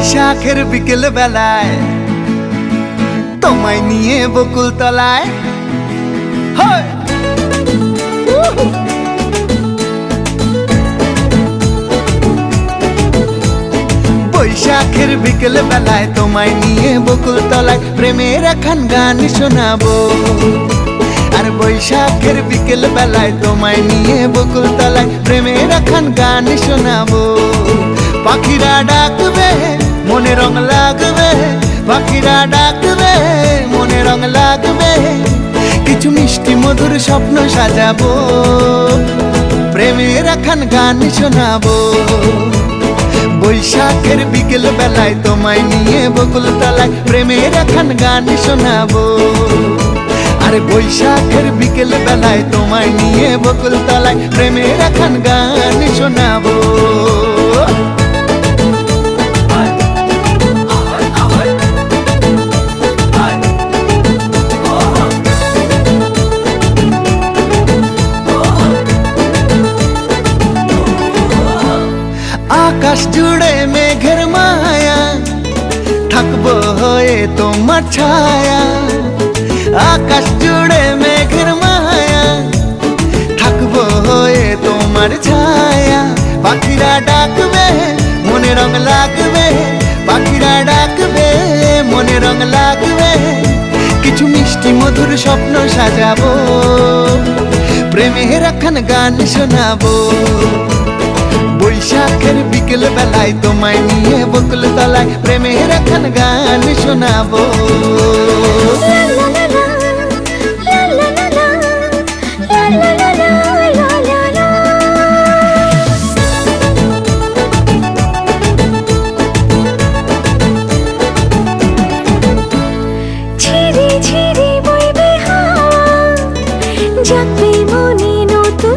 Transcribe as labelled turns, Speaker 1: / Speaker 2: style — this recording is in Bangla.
Speaker 1: বৈশাখের বিকেল বেলায় তোমায় নিয়ে বকুল তলায় বৈশাখের বিকেল বেলায় তোমায় নিয়ে বকুল তলায় প্রেমের এখন গান শোনাবো। আর বৈশাখের বিকেল বেলায় তোমায় নিয়ে বকুল তলায় প্রেমের এখন গান শোনাবো। পাখিরা ডাকবে মনে রং লাগবে, পাখিরা ডাকবে মনে রং লাগবে, কিছু মিষ্টি মধুর স্বপ্ন সাজাবো, প্রেমের এখন গান শোনাবো। বৈশাখের বিকেল বেলায় তোমায় নিয়ে বকুল তলায় প্রেমের এখন গান শোনাবো। আর বৈশাখের বিকেল বেলায় তোমায় নিয়ে বকুল তলায় প্রেমের এখন গান শোনাবো। আকাশ জুড়ে মেঘের মায়া, থাকবো হয়ে তোমার ছায়া। আকাশ জুড়ে মেঘের মায়া, থাকবো হয়ে তোমার ছায়া। পাখিরা ডাকবে মনে রং লাগবে, পাখিরা ডাকবে মনে রং লাগবে, কিছু মিষ্টি মধুর স্বপ্ন সাজাবো, প্রেমের এখন গান শোনাবো। বৈশাখের বিকেল বেলায় তোমায় নিয়ে বকুল তলায় প্রেমের এখন গান শোনাবো।
Speaker 2: ঝিরি ঝিরি বইবে হাওয়া, জাগবে মনে নতুন